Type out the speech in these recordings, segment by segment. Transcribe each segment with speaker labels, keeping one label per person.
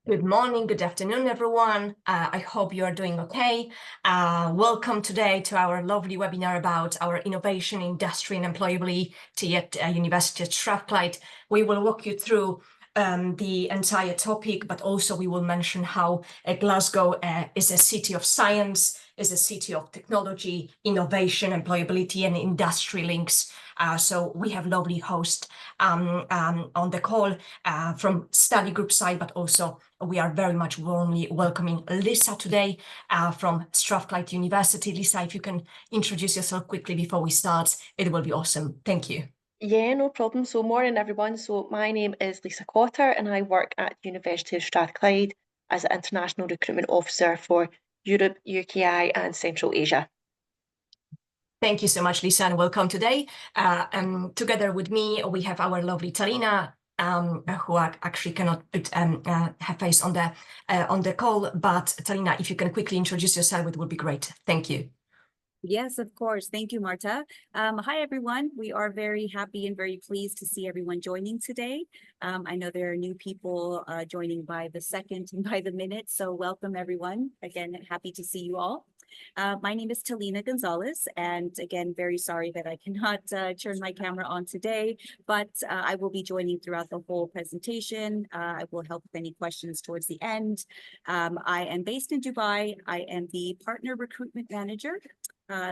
Speaker 1: Good morning, good afternoon, everyone. I hope you are doing okay. Welcome today to our lovely webinar about our innovation, industry and employability at University of Strathclyde. We will walk you through the entire topic, but also we will mention how Glasgow is a city of science, is a city of technology, innovation, employability and industry links. So we have lovely hosts on the call from study group side, but also we are very much warmly welcoming Lisa today from Strathclyde University. Lisa, if you can introduce yourself quickly before we start, it will be awesome. Thank you.
Speaker 2: Yeah, no problem. So morning, everyone. So my name is Lisa Cotter and I work at the University of Strathclyde as an International Recruitment Officer for Europe, UKI and Central Asia.
Speaker 1: Thank you so much, Lisa, and welcome today. And together with me, we have our lovely Talina, who actually cannot put her face on the call. But Talina, if you can quickly introduce yourself, it would be great. Thank you.
Speaker 3: Yes, of course. Thank you, Marta. Hi, everyone. We are very happy and very pleased to see everyone joining today. I know there are new people joining by the second and by the minute, so welcome, everyone. Again, happy to see you all. My name is Talina Gonzalez, and again, very sorry that I cannot turn my camera on today, but I will be joining throughout the whole presentation. I will help with any questions towards the end. I am based in Dubai. I am the Partner Recruitment Manager.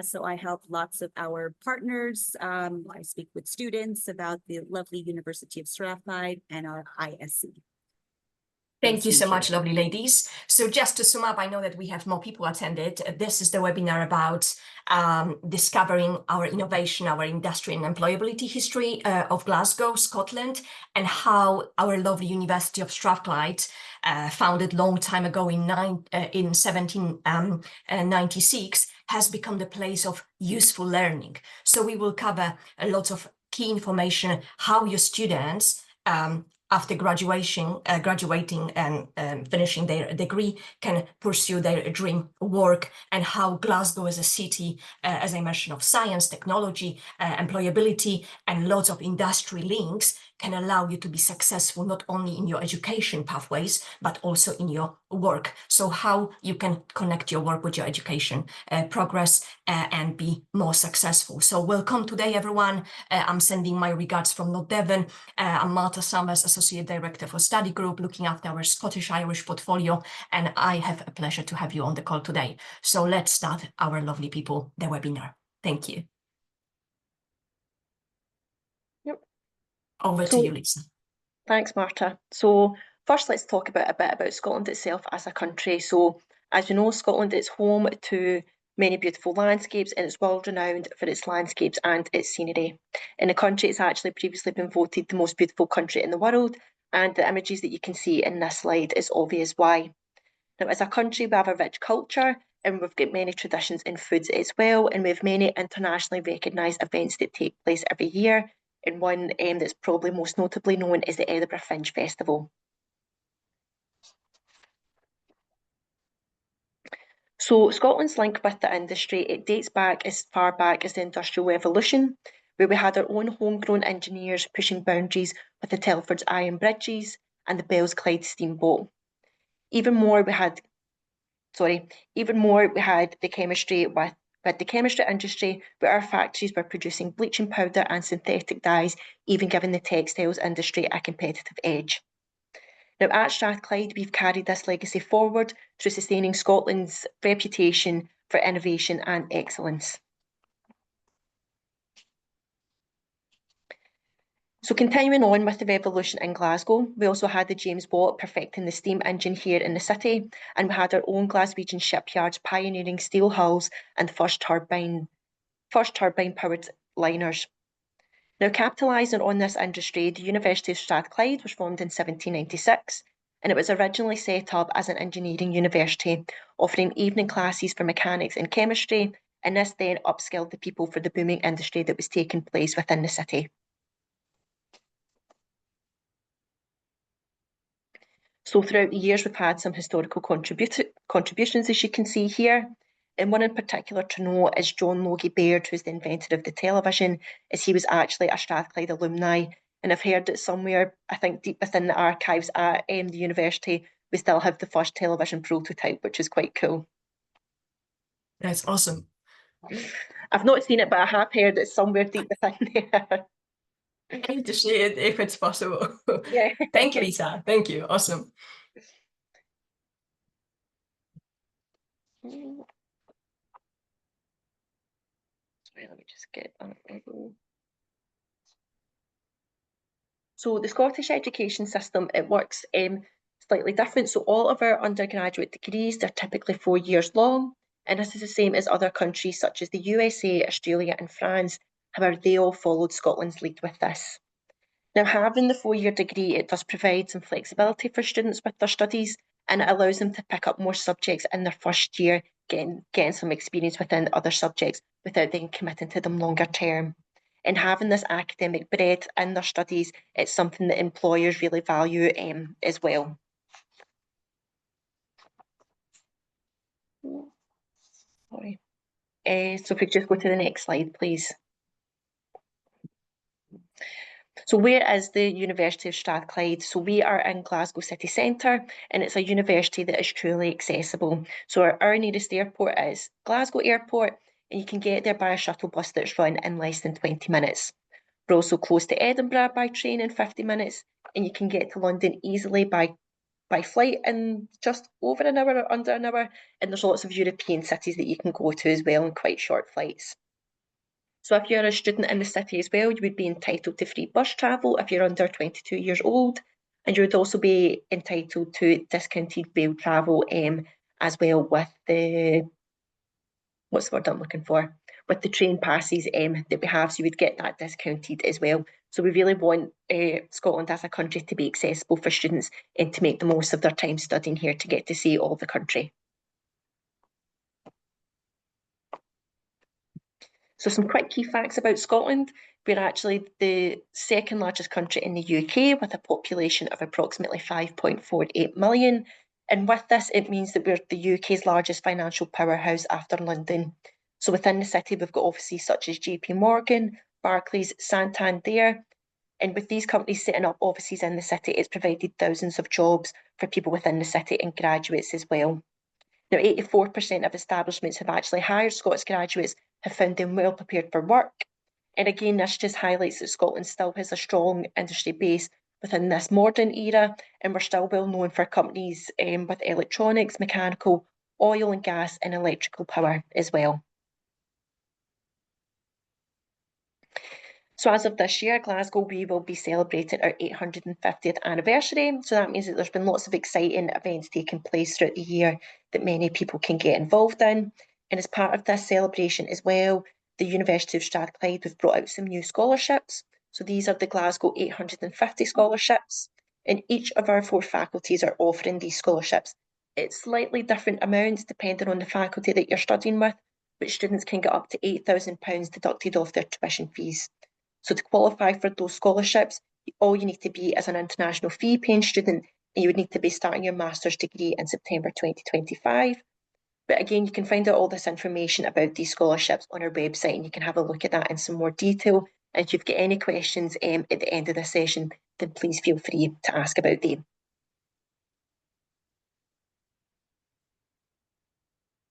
Speaker 3: So I help lots of our partners. I speak with students about the lovely University of Strathclyde and our ISC.
Speaker 1: Thank you so much, lovely ladies. So just to sum up, I know that we have more people attended. This is the webinar about discovering our innovation, our industry and employability history of Glasgow, Scotland, and how our lovely University of Strathclyde, founded long time ago in 1796, has become the place of useful learning. So we will cover a lot of key information, how your students after graduating and finishing their degree can pursue their dream work, and how Glasgow is a city, as I mentioned, of science, technology, employability, and lots of industry links can allow you to be successful not only in your education pathways, but also in your work. So how you can connect your work with your education progress and be more successful. So welcome today, everyone. I'm sending my regards from North Devon. I'm Marta Summers, Associate Director for Study Group, looking after our Scottish-Irish portfolio, and I have a pleasure to have you on the call today. So let's start, our lovely people, the webinar. Thank you. Over to you, Lisa.
Speaker 2: Thanks, Marta. So first, let's talk a bit about Scotland itself as a country. So as you know, Scotland is home to many beautiful landscapes and it's world renowned for its landscapes and its scenery. In the country, it's actually previously been voted the most beautiful country in the world, and the images that you can see in this slide is obvious why. Now, as a country, we have a rich culture and we've got many traditions in foods as well, and we have many internationally recognised events that take place every year. And one that's probably most notably known is the Edinburgh Fringe Festival. So Scotland's link with the industry, it dates back as far back as the Industrial Revolution, where we had our own homegrown engineers pushing boundaries with the Telford's iron bridges and the Clyde steamboat. Even more, we had the chemistry with the chemistry industry, where our factories were producing bleaching powder and synthetic dyes, even giving the textiles industry a competitive edge. Now, at Strathclyde, we've carried this legacy forward through sustaining Scotland's reputation for innovation and excellence. So continuing on with the revolution in Glasgow, we also had the James Watt perfecting the steam engine here in the city, and we had our own Glaswegian shipyards pioneering steel hulls and first turbine powered liners. Now, capitalising on this industry, the University of Strathclyde was formed in 1796, and it was originally set up as an engineering university, offering evening classes for mechanics and chemistry, and this then upskilled the people for the booming industry that was taking place within the city. So throughout the years, we've had some historical contributions, as you can see here. And one in particular to know is John Logie Baird, who's the inventor of the television, as he was actually a Strathclyde alumni. And I've heard that somewhere, I think deep within the archives at the university, we still have the first television prototype, which is quite cool.
Speaker 1: That's awesome.
Speaker 2: I've not seen it, but I have heard it's somewhere deep within there.
Speaker 1: I need to see it if it's possible.
Speaker 2: Yeah.
Speaker 1: Thank you, Lisa. Thank you. Awesome.
Speaker 2: Sorry, let me just get that. So the Scottish education system, it works slightly different. So all of our undergraduate degrees, they're typically 4 years long. And this is the same as other countries such as the USA, Australia and France. However, they all followed Scotland's lead with this. Now, having the 4-year degree, it does provide some flexibility for students with their studies, and it allows them to pick up more subjects in their first year, getting some experience within other subjects without then committing to them longer term. And having this academic breadth in their studies, it's something that employers really value as well. Sorry. So if we just go to the next slide, please. So where is the University of Strathclyde? So we are in Glasgow city centre, and it's a university that is truly accessible. So our nearest airport is Glasgow Airport, and you can get there by a shuttle bus that's run in less than 20 minutes. We're also close to Edinburgh by train in 50 minutes, and you can get to London easily by flight in just over an hour or under an hour, and there's lots of European cities that you can go to as well in quite short flights. So if you're a student in the city as well, you would be entitled to free bus travel if you're under 22 years old, and you would also be entitled to discounted rail travel as well with the, what's the word I'm looking for? With the train passes that we have, so you would get that discounted as well. So we really want Scotland as a country to be accessible for students and to make the most of their time studying here to get to see all the country. So some quick key facts about Scotland. We're actually the second largest country in the UK with a population of approximately 5.48 million. And with this, it means that we're the UK's largest financial powerhouse after London. So within the city, we've got offices such as JP Morgan, Barclays, Santander. And with these companies setting up offices in the city, it's provided thousands of jobs for people within the city and graduates as well. Now, 84% of establishments have actually hired Scots graduates, have found them well prepared for work. And again, this just highlights that Scotland still has a strong industry base within this modern era, and we're still well known for companies with electronics, mechanical, oil and gas and electrical power as well. So as of this year, Glasgow, we will be celebrating our 850th anniversary. So that means that there's been lots of exciting events taking place throughout the year that many people can get involved in. And as part of this celebration as well, the University of Strathclyde have brought out some new scholarships. So these are the Glasgow 850 scholarships. And each of our 4 faculties are offering these scholarships. It's slightly different amounts depending on the faculty that you're studying with, but students can get up to £8,000 deducted off their tuition fees. So to qualify for those scholarships, all you need to be is an international fee-paying student, and you would need to be starting your master's degree in September 2025. But again, you can find out all this information about these scholarships on our website, and you can have a look at that in some more detail. And if you've got any questions at the end of the session, then please feel free to ask about them.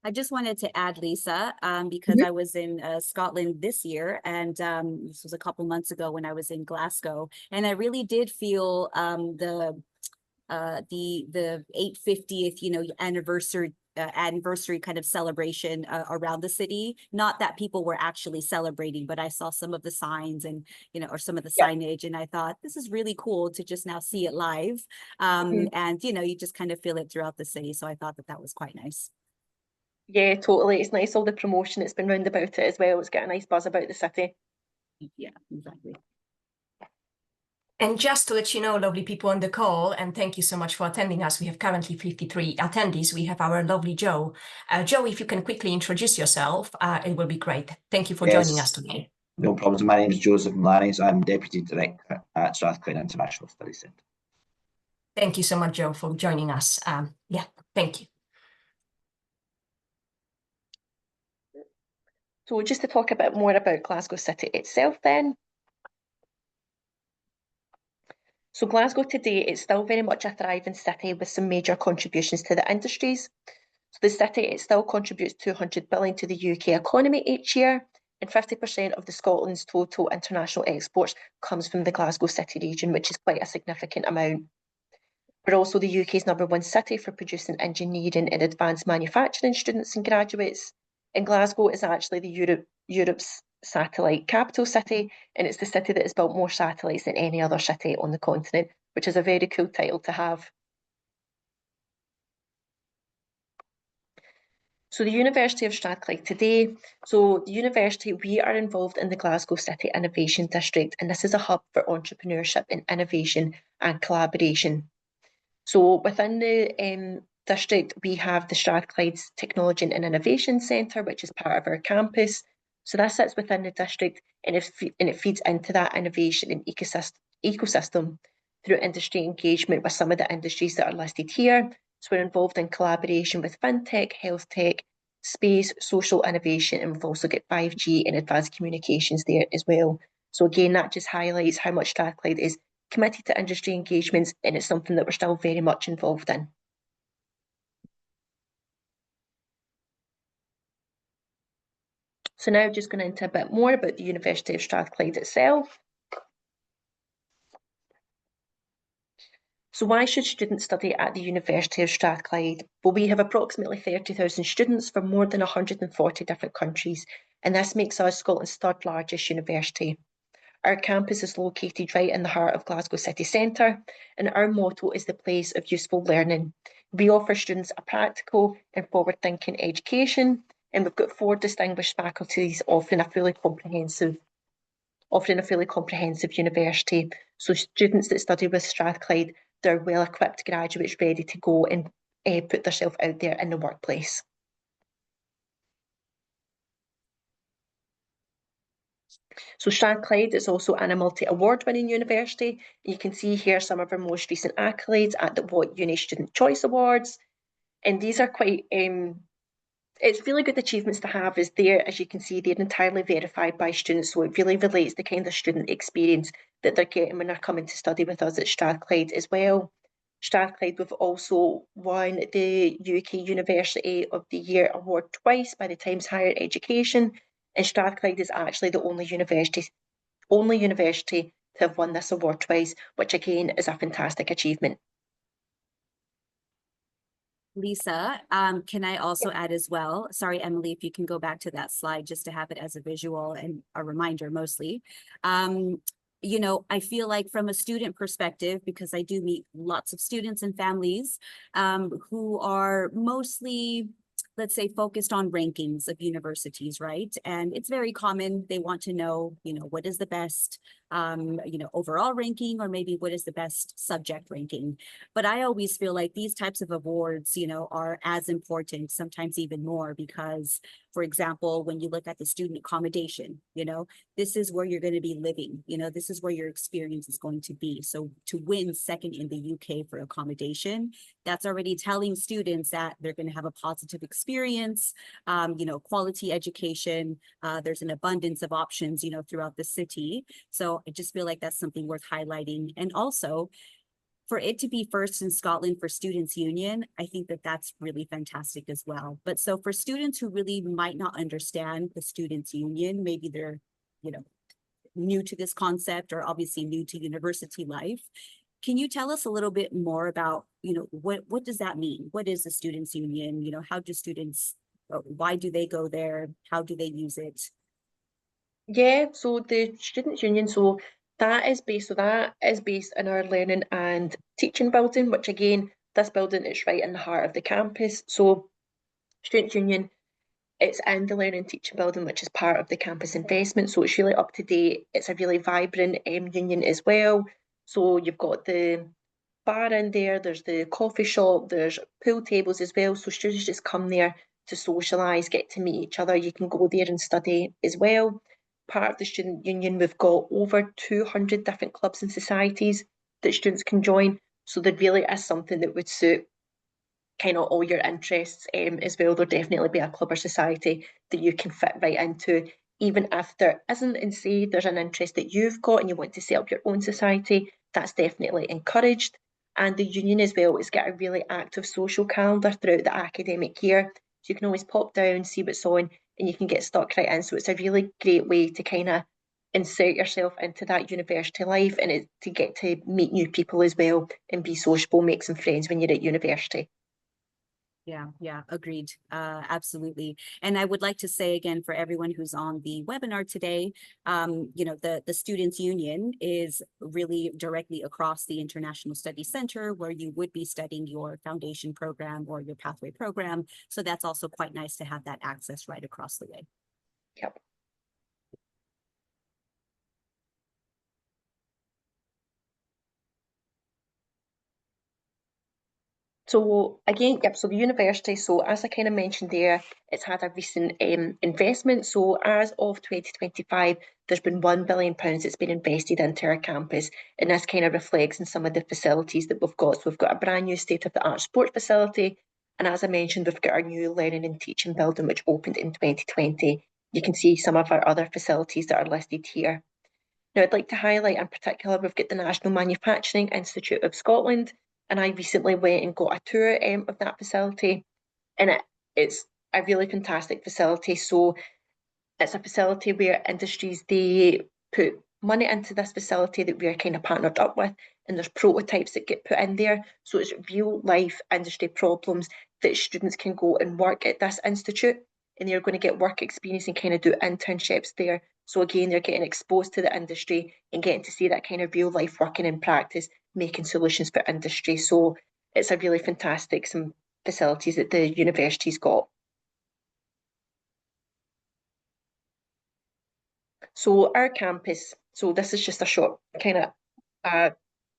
Speaker 3: I just wanted to add, Lisa, because I was in Scotland this year, and this was a couple months ago when I was in Glasgow, and I really did feel the 850th, anniversary kind of celebration around the city. Not that people were actually celebrating, but I saw some of the signs and or some of the signage, and I thought this is really cool to just now see it live. And you just kind of feel it throughout the city. So I thought that was quite nice.
Speaker 2: Yeah, totally. It's nice, all the promotion that's been round about it as well. It's got a nice buzz about the city.
Speaker 3: Yeah, exactly.
Speaker 1: And just to let you know, lovely people on the call, and thank you so much for attending us. We have currently 53 attendees. We have our lovely Joe. Joe, if you can quickly introduce yourself, it will be great. Thank you for joining us today.
Speaker 4: No problems. My name is Joseph Mlanis. I'm Deputy Director at Strathclyde International Studies Centre.
Speaker 1: Thank you so much, Joe, for joining us. Yeah, thank you.
Speaker 2: So just to talk a bit more about Glasgow City itself then. So Glasgow today is still very much a thriving city with some major contributions to the industries. So the city, it still contributes 200 billion to the UK economy each year, and 50% of the Scotland's total international exports comes from the Glasgow city region, which is quite a significant amount. We're also the UK's #1 city for producing engineering and advanced manufacturing students and graduates. And Glasgow is actually Europe's satellite capital city, and it's the city that has built more satellites than any other city on the continent, which is a very cool title to have. So the University of Strathclyde today, so the university, we are involved in the Glasgow City Innovation District, and this is a hub for entrepreneurship and innovation and collaboration. So within the district, we have the Strathclyde Technology and Innovation Centre, which is part of our campus. So that sits within the district, and it feeds into that innovation and ecosystem through industry engagement with some of the industries that are listed here. So we're involved in collaboration with fintech, health tech, space, social innovation, and we've also got 5G and advanced communications there as well. So again, that just highlights how much Strathclyde is committed to industry engagements, and it's something that we're still very much involved in. So now just going into a bit more about the University of Strathclyde itself. So why should students study at the University of Strathclyde? Well, we have approximately 30,000 students from more than 140 different countries, and this makes us Scotland's third largest university. Our campus is located right in the heart of Glasgow city centre, and our motto is the place of useful learning. We offer students a practical and forward-thinking education, and we've got 4 distinguished faculties offering a fully comprehensive university. So students that study with Strathclyde, they're well-equipped graduates ready to go and put themselves out there in the workplace. So Strathclyde is also a multi-award-winning university. You can see here some of our most recent accolades at the What Uni Student Choice Awards. And these are quite, it's really good achievements to have, as you can see, they're entirely verified by students. So it really relates the kind of student experience that they're getting when they're coming to study with us at Strathclyde as well. Strathclyde, we've also won the UK University of the Year award twice by the Times Higher Education, and Strathclyde is actually the only university to have won this award twice, which again is a fantastic achievement.
Speaker 3: Lisa, can I also add as well? Sorry, Emily, if you can go back to that slide just to have it as a visual and a reminder mostly. You know, I feel like from a student perspective, because I do meet lots of students and families who are mostly, let's say, focused on rankings of universities, right? And it's very common. They want to know, you know, what is the best, you know, overall ranking, or maybe what is the best subject ranking. But I always feel like these types of awards, you know, are as important, sometimes even more, because, for example, when you look at the student accommodation, you know, this is where you're going to be living, you know, this is where your experience is going to be. So to win second in the UK for accommodation, that's already telling students that they're going to have a positive experience, you know, quality education. There's an abundance of options, you know, throughout the city. So I just feel like that's something worth highlighting. And also, for it to be first in Scotland for Students' Union, I think that that's really fantastic as well. But so for students who really might not understand the Students' Union, maybe they're, you know, new to this concept or obviously new to university life, can you tell us a little bit more about, you know, what does that mean? What is the Students' Union? You know, how do students, why do they go there? How do they use it?
Speaker 2: Yeah, so the Students' Union, that is based in our learning and teaching building, which again, this building is right in the heart of the campus. So Students' Union, it's in the learning and teaching building, which is part of the campus investment. So it's really up to date. It's a really vibrant union as well. So you've got the bar in there, there's the coffee shop, there's pool tables as well. So students just come there to socialise, get to meet each other. You can go there and study as well. Part of the student union, we've got over 200 different clubs and societies that students can join. So there really is something that would suit kind of all your interests as well. There'll definitely be a club or society that you can fit right into, even if there isn't, and say there's an interest that you've got and you want to set up your own society, That's definitely encouraged. And the union as well has got a really active social calendar throughout the academic year. So you can always pop down, see what's on, and you can get stuck right in. So it's a really great way to kind of insert yourself into that university life, and to get to meet new people as well and be sociable, make some friends when you're at university.
Speaker 3: Yeah, agreed. Absolutely. And I would like to say again, for everyone who's on the webinar today, the Students' Union is really directly across the International Studies Center, where you would be studying your foundation program or your pathway program. So that's also quite nice to have that access right across the way.
Speaker 2: Yep. So again, yep, so the university, so as I kind of mentioned there, it's had a recent investment. So as of 2025, there's been £1 billion that's been invested into our campus. And this kind of reflects in some of the facilities that we've got. So we've got a brand new state-of-the-art sports facility. And as I mentioned, we've got our new learning and teaching building, which opened in 2020. You can see some of our other facilities that are listed here. Now, I'd like to highlight in particular, we've got the National Manufacturing Institute of Scotland, and I recently went and got a tour of that facility, and it's a really fantastic facility. So it's a facility where industries, they put money into this facility that we're kind of partnered up with, and there's prototypes that get put in there. So it's real life industry problems that students can go and work at this institute, and they're going to get work experience and kind of do internships there. So again, they're getting exposed to the industry and getting to see that kind of real life working in practice, making solutions for industry. So it's a really fantastic some facilities that the university's got. So our campus, so this is just a short kind of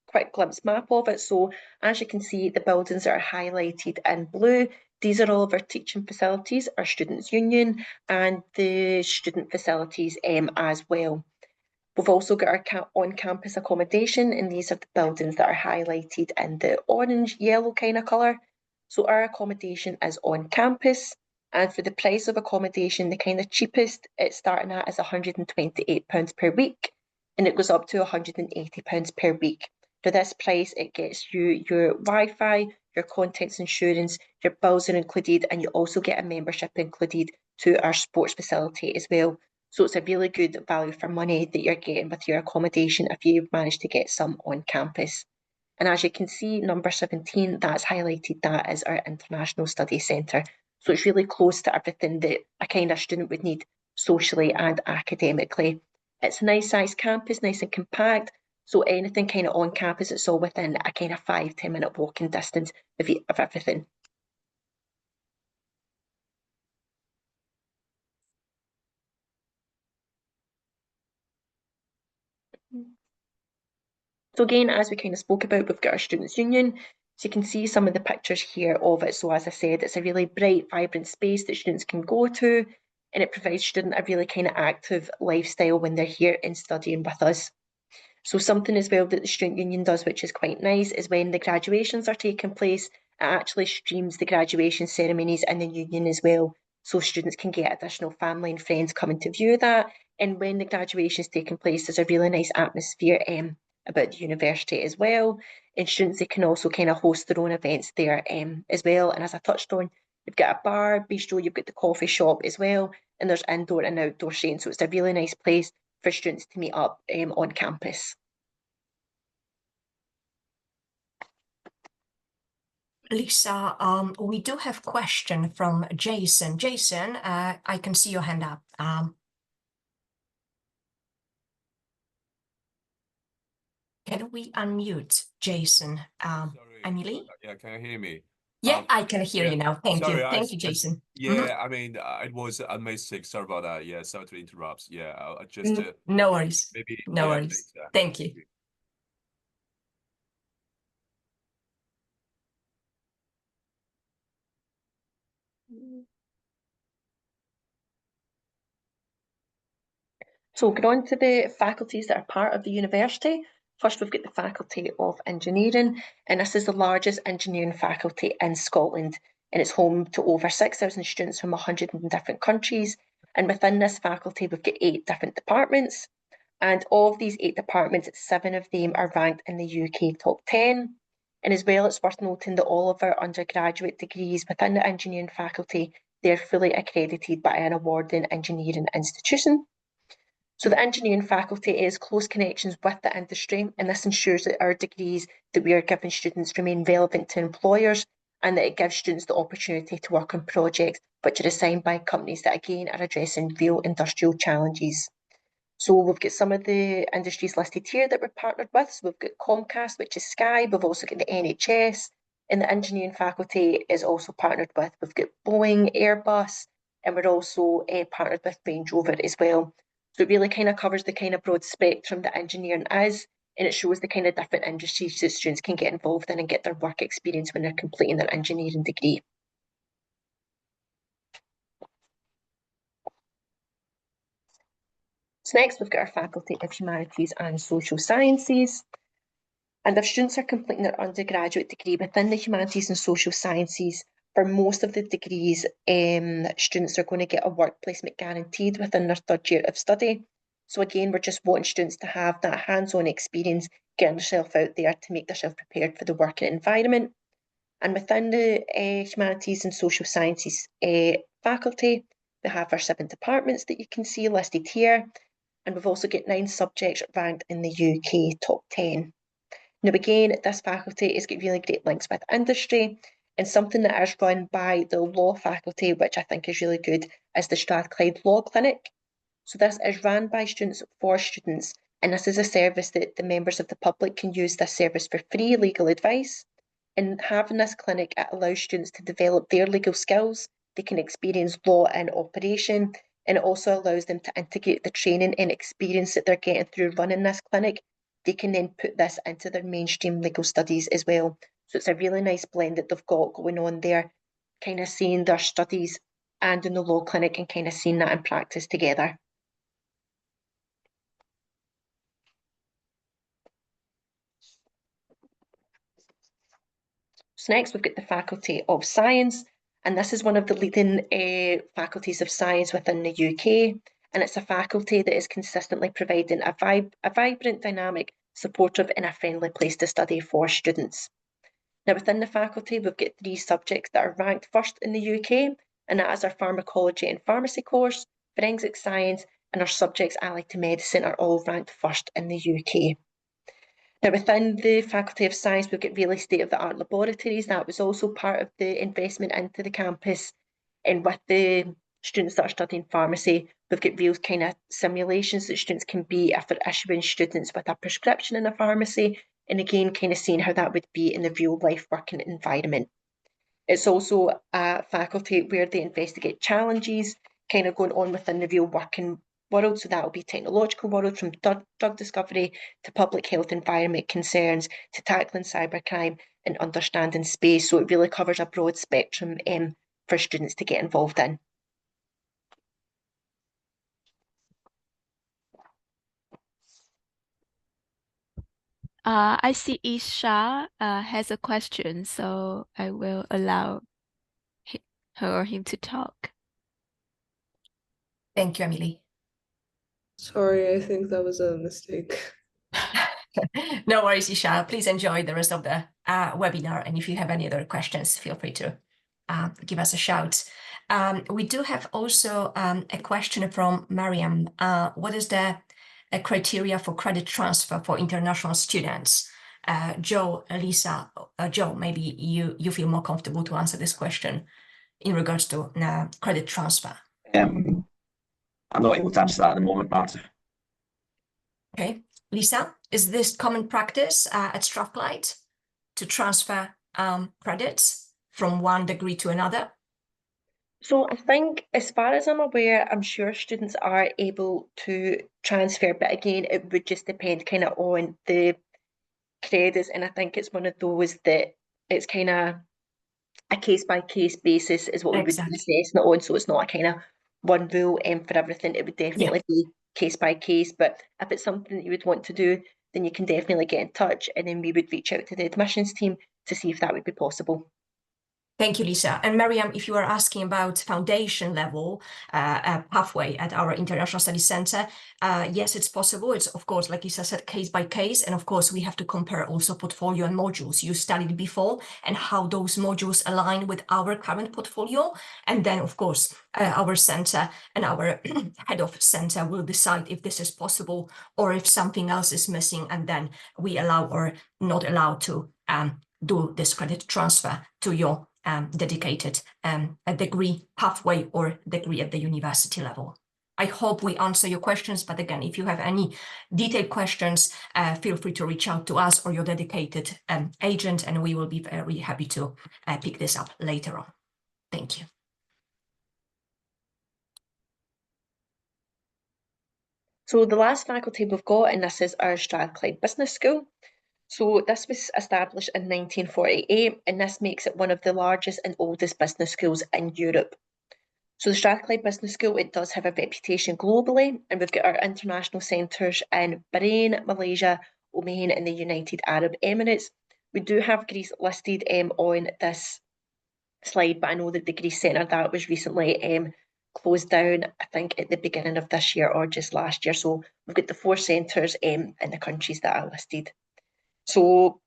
Speaker 2: quick glimpse map of it. So as you can see, the buildings that are highlighted in blue, these are all of our teaching facilities, our students' union, and the student facilities as well. We've also got our on-campus accommodation, and these are the buildings that are highlighted in the orange, yellow kind of colour. So our accommodation is on campus, and for the price of accommodation, the kind of cheapest it's starting at is £128 per week, and it goes up to £180 per week. For this price, it gets you your Wi-Fi, your contents insurance, your bills are included, and you also get a membership included to our sports facility as well. So it's a really good value for money that you're getting with your accommodation if you manage to get some on campus. And as you can see, number 17, that's highlighted that as our International Studies Centre. So it's really close to everything that a kind of student would need socially and academically. It's a nice sized campus, nice and compact. So anything kind of on campus, it's all within a kind of 5-10 minute walking distance of everything. So again, as we kind of spoke about, we've got our Students' Union. So you can see some of the pictures here of it. So as I said, it's a really bright, vibrant space that students can go to, and it provides students a really kind of active lifestyle when they're here and studying with us. So something as well that the Student Union does, which is quite nice, is when the graduations are taking place, it actually streams the graduation ceremonies in the union as well. So students can get additional family and friends coming to view that. And when the graduation is taking place, there's a really nice atmosphere about the university as well. And students, they can also kind of host their own events there as well. And as I touched on, you've got a bar, bistro, you've got the coffee shop as well, and there's indoor and outdoor seating. So it's a really nice place for students to meet up on campus.
Speaker 1: Lisa, we do have a question from Jason. Jason, I can see your hand up. Can we unmute Jason?
Speaker 5: Sorry,
Speaker 1: Emily?
Speaker 5: yeah, can you hear me?
Speaker 1: Yeah, I can hear you now. Thank
Speaker 5: Sorry,
Speaker 1: you. Thank you, Jason.
Speaker 5: Yeah, I mean, it was a mistake. Sorry about that. Yeah, sorry to interrupt. Yeah, I just
Speaker 1: No worries.
Speaker 5: maybe
Speaker 1: No
Speaker 5: yeah,
Speaker 1: worries.
Speaker 5: thanks,
Speaker 1: Thank you.
Speaker 2: So going on to the faculties that are part of the university. First, we've got the Faculty of Engineering, and this is the largest engineering faculty in Scotland, and it's home to over 6,000 students from 100 different countries. And within this faculty, we've got 8 different departments. And of these 8 departments, 7 of them are ranked in the UK top 10. And as well, it's worth noting that all of our undergraduate degrees within the engineering faculty, they're fully accredited by an awarding engineering institution. So the engineering faculty is close connections with the industry, and this ensures that our degrees that we are giving students remain relevant to employers, and that it gives students the opportunity to work on projects which are assigned by companies that again are addressing real industrial challenges. So we've got some of the industries listed here that we're partnered with. So we've got Comcast, which is Sky. We've also got the NHS, and the engineering faculty is also partnered with. We've got Boeing, Airbus, and we're also partnered with Range Rover as well. So it really kind of covers the kind of broad spectrum that engineering is, and it shows the kind of different industries that students can get involved in and get their work experience when they're completing their engineering degree. So next we've got our Faculty of Humanities and Social Sciences. And if students are completing their undergraduate degree within the Humanities and Social Sciences, for most of the degrees, students are going to get a work placement guaranteed within their 3rd year of study. So again, we're just wanting students to have that hands-on experience, getting themselves out there to make themselves prepared for the working environment. And within the Humanities and Social Sciences faculty, we have our 7 departments that you can see listed here. And we've also got 9 subjects ranked in the UK top 10. Now again, this faculty has got really great links with industry, and something that is run by the law faculty, which I think is really good, is the Strathclyde Law Clinic. So this is run by students for students, and this is a service that the members of the public can use this service for free legal advice. And having this clinic, it allows students to develop their legal skills. They can experience law in operation, and it also allows them to integrate the training and experience that they're getting through running this clinic. They can then put this into their mainstream legal studies as well. So it's a really nice blend that they've got going on there, kind of seeing their studies and in the law clinic and kind of seeing that in practice together. So next we've got the Faculty of Science, and this is one of the leading faculties of science within the UK, and it's a faculty that is consistently providing a vibrant, dynamic, supportive and a friendly place to study for students. Now within the faculty we've got 3 subjects that are ranked first in the UK, and that is our Pharmacology and Pharmacy course, Forensic Science, and our subjects Allied to Medicine are all ranked first in the UK. Now within the Faculty of Science we've got really state-of-the-art laboratories. That was also part of the investment into the campus, and with the students that are studying pharmacy, we've got real kind of simulations that students can be if they're issuing students with a prescription in a pharmacy, and again kind of seeing how that would be in the real life working environment. It's also a faculty where they investigate challenges kind of going on within the real working world. So that will be technological world, from drug discovery to public health environment concerns to tackling cybercrime and understanding space. So it really covers a broad spectrum for students to get involved in.
Speaker 6: I see Isha has a question, so I will allow her or him to talk.
Speaker 1: Thank you, Emily.
Speaker 7: Sorry, I think that was a mistake.
Speaker 1: No worries, Isha. Please enjoy the rest of the webinar. And if you have any other questions, feel free to give us a shout. We do have also a question from Mariam. What is the criteria for credit transfer for international students? Joe, Lisa, Joe, maybe you feel more comfortable to answer this question in regards to credit transfer.
Speaker 4: I'm not able to answer that at the moment, Marta.
Speaker 1: Okay, Lisa, is this common practice at Strathclyde to transfer credits from one degree to another?
Speaker 2: So I think, as far as I'm aware, I'm sure students are able to transfer, but again, it would just depend kind of on the credits, and I think it's one of those that it's kind of a case-by-case basis is what we would be assessing it on, so it's not a kind of one rule for everything. It would definitely be case-by-case, but if it's something that you would want to do, then you can definitely get in touch, and then we would reach out to the admissions team to see if that would be possible.
Speaker 1: Thank you, Lisa. And Miriam, if you are asking about foundation level pathway at our International Studies Center, yes, it's possible. It's, of course, like Lisa said, case by case. And of course, we have to compare also portfolio and modules you studied before and how those modules align with our current portfolio. And then, of course, our center and our head of center will decide if this is possible or if something else is missing. And then we allow or not allow to do this credit transfer to your dedicated a degree pathway or degree at the university level. I hope we answer your questions, but again, if you have any detailed questions, feel free to reach out to us or your dedicated agent, and we will be very happy to pick this up later on. Thank you.
Speaker 2: So the last faculty we've got, and this is our Strathclyde Business School. So this was established in 1948, and this makes it one of the largest and oldest business schools in Europe. So the Strathclyde Business School, it does have a reputation globally, and we've got our international centres in Bahrain, Malaysia, Oman, and the United Arab Emirates. We do have Greece listed on this slide, but I know that the Greece Centre, that was recently closed down, I think at the beginning of this year or just last year. So we've got the 4 centres in the countries that are listed. So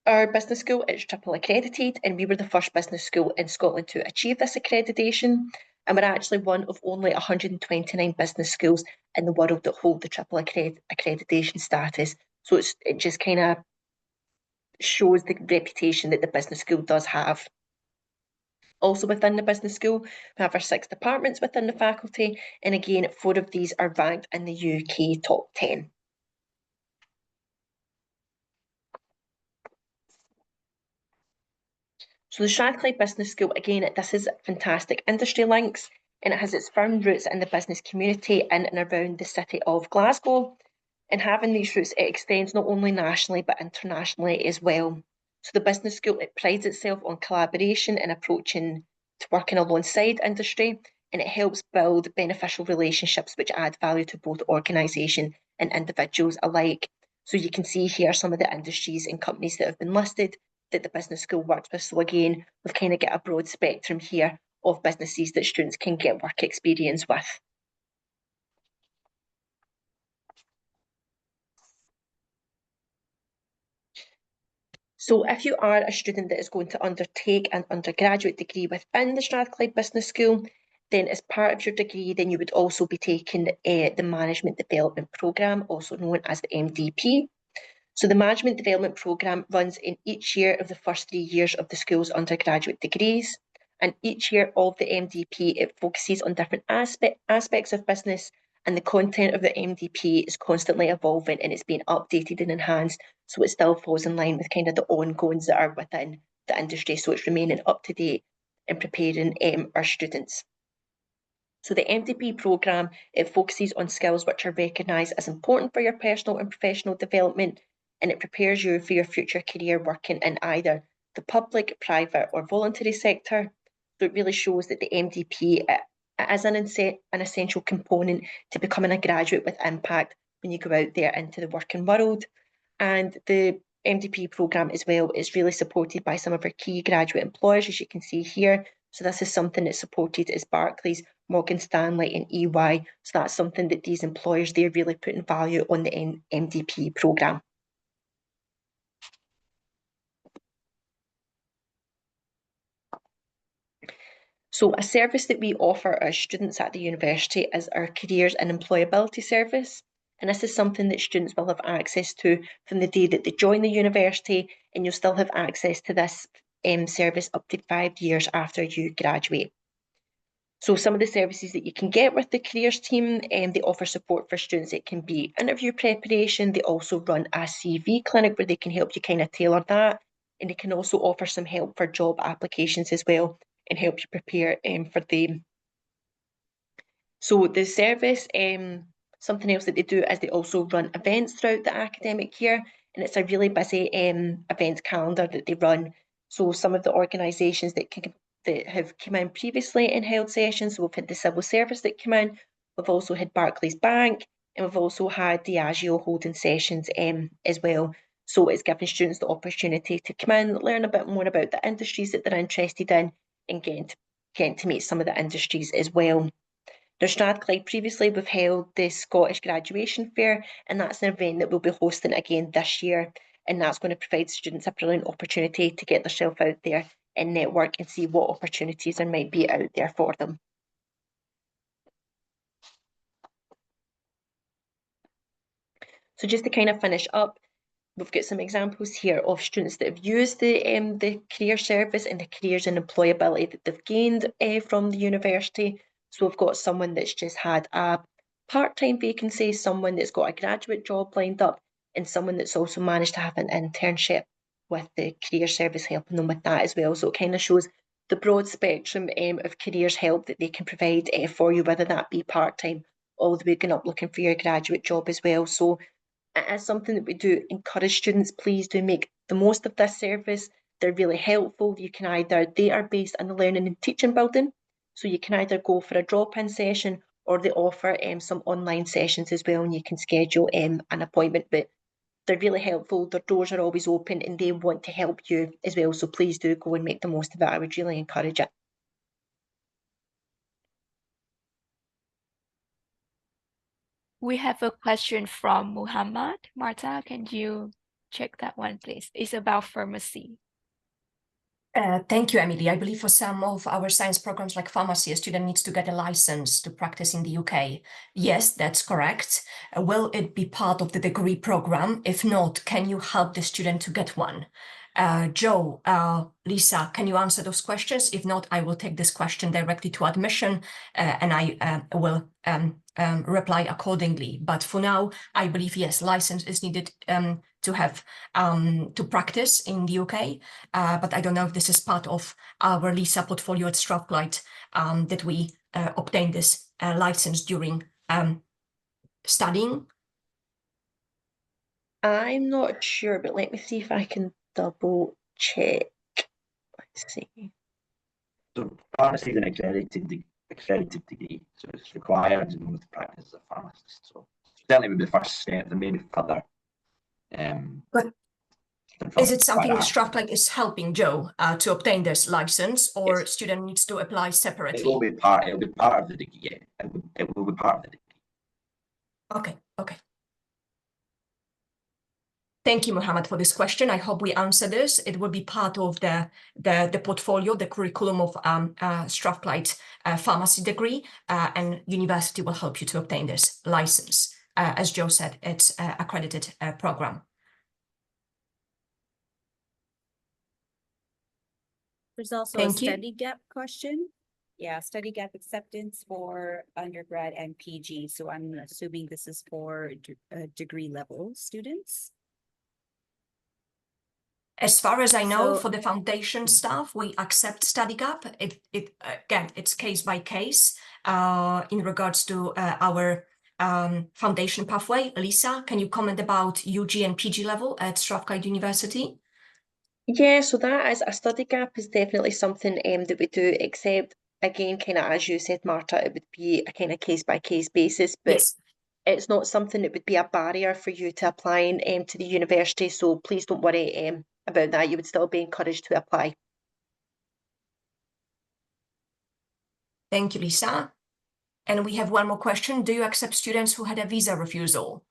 Speaker 2: our business school is triple accredited, and we were the first business school in Scotland to achieve this accreditation. And we're actually one of only 129 business schools in the world that hold the triple accreditation status. So it just kind of shows the reputation that the business school does have. Also within the business school, we have our 6 departments within the faculty, and again, 4 of these are ranked in the UK top 10. So the Strathclyde Business School, again, this is fantastic industry links, and it has its firm roots in the business community in and around the city of Glasgow. And having these roots, it extends not only nationally but internationally as well. So the business school, it prides itself on collaboration and approaching to working alongside industry, and it helps build beneficial relationships which add value to both organisation and individuals alike. So you can see here some of the industries and companies that have been listed that the business school works with. So again, we've kind of got a broad spectrum here of businesses that students can get work experience with. So if you are a student that is going to undertake an undergraduate degree within the Strathclyde Business School, then as part of your degree, then you would also be taking the Management Development Programme, also known as the MDP. So the Management Development Programme runs in each year of the first 3 years of the school's undergraduate degrees. And each year of the MDP, it focuses on different aspects of business, and the content of the MDP is constantly evolving and it's being updated and enhanced, so it still falls in line with kind of the ongoings that are within the industry. So it's remaining up to date and preparing our students. So the MDP programme, it focuses on skills which are recognised as important for your personal and professional development, and it prepares you for your future career working in either the public, private or voluntary sector. So it really shows that the MDP is an essential component to becoming a graduate with impact when you go out there into the working world. And the MDP programme as well is really supported by some of our key graduate employers, as you can see here. So this is something that's supported as Barclays, Morgan Stanley and EY. So that's something that these employers, they're really putting value on the MDP programme. So a service that we offer our students at the university is our Careers and Employability Service. And this is something that students will have access to from the day that they join the university, and you'll still have access to this service up to 5 years after you graduate. So some of the services that you can get with the careers team, they offer support for students. It can be interview preparation. They also run a CV clinic where they can help you kind of tailor that. And they can also offer some help for job applications as well and help you prepare for them. So the service, something else that they do is they also run events throughout the academic year, and it's a really busy events calendar that they run. So some of the organisations that have come in previously and held sessions, so we've had the civil service that came in, we've also had Barclays Bank, and we've also had Diageo holding sessions as well. So it's giving students the opportunity to come in, learn a bit more about the industries that they're interested in, and getting to meet some of the industries as well. Now, Strathclyde, previously we've held the Scottish Graduation Fair, and that's an event that we'll be hosting again this year. And that's going to provide students a brilliant opportunity to get themselves out there and network and see what opportunities there might be out there for them. So just to kind of finish up, we've got some examples here of students that have used the career service and the careers and employability that they've gained from the university. So we've got someone that's just had a part-time vacancy, someone that's got a graduate job lined up, and someone that's also managed to have an internship with the career service helping them with that as well. So it kind of shows the broad spectrum of careers help that they can provide for you, whether that be part-time all the way going up looking for your graduate job as well. So it is something that we do encourage students, please do make the most of this service. They're really helpful. You can either, they are based in the learning and teaching building, so you can either go for a drop-in session or they offer some online sessions as well, and you can schedule an appointment, but they're really helpful. Their doors are always open and they want to help you as well, so please do go and make the most of it. I would really encourage it.
Speaker 6: We have a question from Muhammad. Marta, can you check that one, please? It's about pharmacy.
Speaker 1: Thank you, Emily. I believe for some of our science programs like pharmacy, a student needs to get a license to practice in the UK. Yes, that's correct. Will it be part of the degree program? If not, can you help the student to get one? Joe, Lisa, can you answer those questions? If not, I will take this question directly to admission and I will reply accordingly. But for now, I believe, yes, license is needed to have to practice in the UK. But I don't know if this is part of our Lisa portfolio at Strathclyde that we obtain this license during studying.
Speaker 2: I'm not sure, but let me see if I can double check. Let's see.
Speaker 4: So pharmacy is an accredited degree, so it's required in order to practice as a pharmacist. So certainly would be the first step. There may be further.
Speaker 1: But is it something that Strathclyde is helping Joe to obtain this license, or
Speaker 4: Yes.
Speaker 1: Student needs to apply separately?
Speaker 4: It will be part. It will be part of the degree. Yeah, it will be part of the degree.
Speaker 1: Okay. Okay. Thank you, Mohammed, for this question. I hope we answer this. It will be part of the portfolio, the curriculum of Strathclyde pharmacy degree, and university will help you to obtain this license. As Joe said, it's an accredited program.
Speaker 3: There's also
Speaker 1: Thank
Speaker 3: a
Speaker 1: you.
Speaker 3: study gap question. Yeah, study gap acceptance for undergrad and PG. So I'm assuming this is for degree level students.
Speaker 1: As far as I know,
Speaker 3: So-
Speaker 1: for the foundation staff, we accept study gap. Again, it's case by case in regards to our foundation pathway. Lisa, can you comment about UG and PG level at Strathclyde University?
Speaker 2: Yeah, so that is a study gap is definitely something that we do accept. Again, kind of as you said, Marta, it would be a kind of case by case basis, but
Speaker 1: Yes.
Speaker 2: it's not something that would be a barrier for you to applying to the university. So please don't worry about that. You would still be encouraged to apply.
Speaker 1: Thank you, Lisa. And we have one more question. Do you accept students who had a visa refusal?